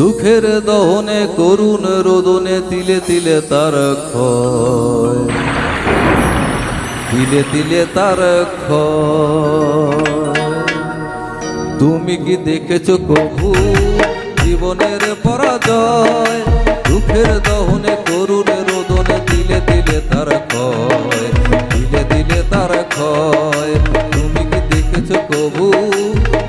দুঃখের দহনে করুণ রোদনে তিলে তিলে তার ক্ষয়, তিলে তিলে তার ক্ষয়। তুমি কি দেখেছো কভু জীবনের পরাজয়? দুঃখের দহনে করুণ রোদনে তিলে তিলে তার ক্ষয়, তিলে তিলে তার ক্ষয়। তুমি কি দেখেছো কভু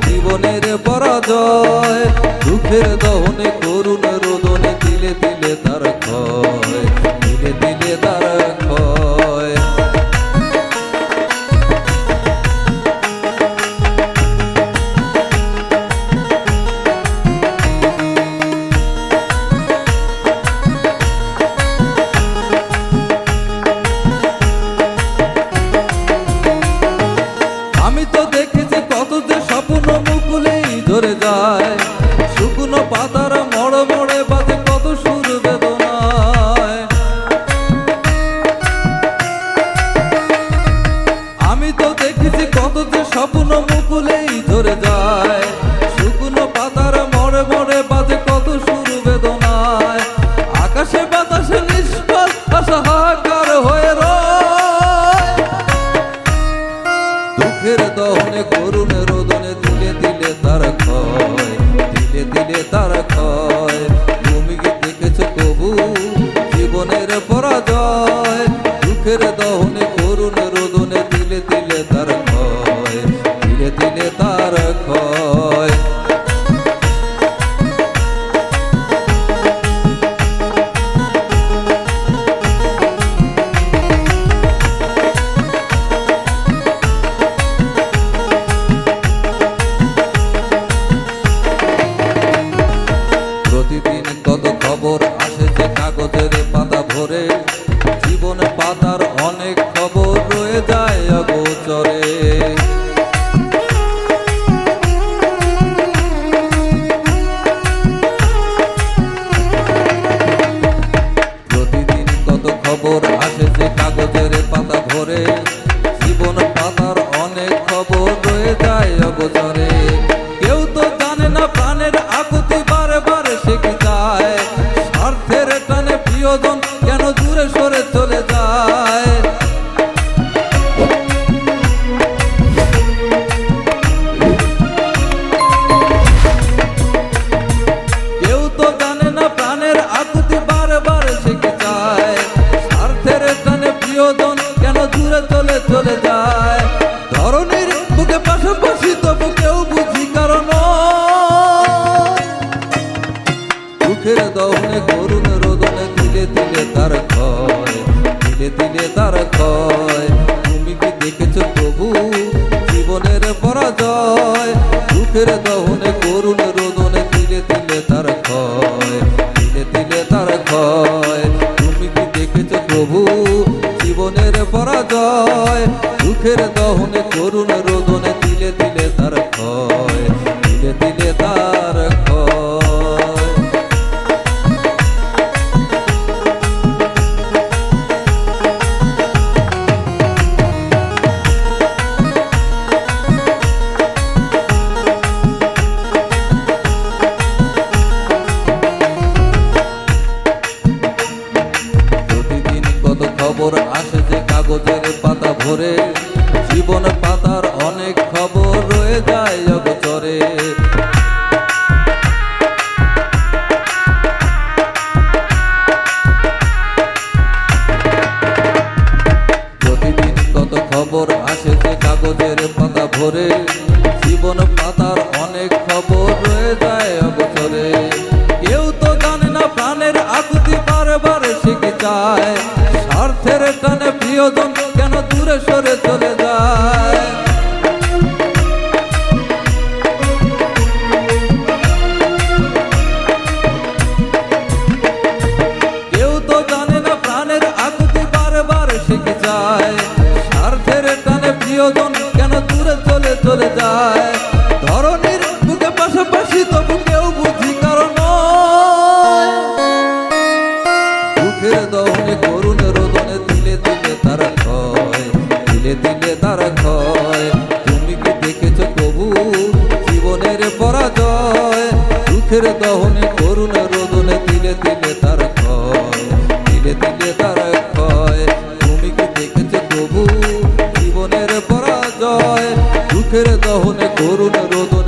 জীবনের পরাজয়? দুঃখের দহনে করুণ রোদনে তিলে তিলে তার ক্ষয়, তিলে তিলে তার ক্ষয়। আমি তো দেখেছি কত যে স্বপ্ন মুকুলেই ধরে যায়, শুকনো পাতার মোড়ে মোড়ে বাজে কত সুর বেদনায়। আমি তো দেখেছি কত যে স্বপ্ন মুকুলেই ধরে যায়, শুকনো পাতার মোড়ে মোড়ে বাজে কত সুর বেদনায়। আকাশে বাতাসে নিষ্ফল অসহাকার হয়ে রয়, দুঃখের দহনে করুণ রোদনে তিলে তিলে তার ক্ষয়, তিলে তিলে তার ক্ষয়। তুমি কি দেখেছো কবু জীবনের পরাজয়? দুঃখের দহনে করুণ রোদনে তিলে তিলে তার ক্ষয়, তিলে তিলে তার ক্ষয়। প্রতিদিন কত খবর আসে যে কাগজের পাতা ভরে, জীবন পাতার অনেক খবর রয়ে যায় অগোচরে। প্রতিদিন কত খবর আসে যে কাগজের পাতা ভরে, জীবন পাতার অনেক খবর রয়ে যায় অগোচরে। কেউ তো জানে না প্রাণের আকুতি বারে বারে সে কি চায়, স্বার্থের টানে প্রিয়জন কেন দূরে সরে চলে যায়। কেউ তো জানে না প্রাণের আকুতি বারে বারে সে কি চায়, স্বার্থের টানে প্রিয়জন কেন দূরে চলে চলে যায়। ধরনীর বুকে পাশাপাশি তবু কেউ বুঝি কারণ, দুঃখের দহনে করুণ রোদনে তিলে তিলে তার ক্ষয়, তিলে তিলে তার ক্ষয়। তুমি কি দেখেছো প্রভু জীবনের পরাজয়? দুঃখের দহনে করুণ রোদনে তিলে তিলে তার ক্ষয়, তিলে তিলে তার ক্ষয়। তুমি কি দেখেছো প্রভু জীবনের পরাজয়? দুঃখের দহনে করুণ রোদনে তিলে তিলে তার ক্ষয়, তিলে তিলে তার ক্ষয়। প্রতিদিন কত খবর আসে যে কাগজের পাতা ভরে, জীবন পাতার অনেক খবর রয়ে যায় অগোচরে। প্রতিদিন কত খবর আসে যে কাগজের পাতা ভরে, জীবন পাতার অনেক খবর রয়ে যায় অগোচরে। কেউ তো জানে না প্রাণের আকুতি বারে বারে সে কি চায়, স্বার্থের টানে প্রিয়জন কেন দূরে সরে চলে যায়। কেউ তো জানে না প্রাণের আকুতি বারে বারে সে কি চায়, স্বার্থের টানে প্রিয়জন কেন দূরে চলে চলে যায়। ধরনীর বুকে পাশাপাশি তবু কেউ বুঝি কারণ, দুঃখের দহনে করুণ রোদনে তিলে তিলে তার ক্ষয়, তিলে তিলে তার ক্ষয়। তুমি কি দেখেছো প্রভু জীবনের পরাজয়? দুঃখের দহনে করুণ রোদনে তিলে তিলে তার ক্ষয়, তিলে তিলে তার ক্ষয়। তুমি কি দেখেছো তবু জীবনের পরাজয়? দুঃখের দহনে করুণ রোদনে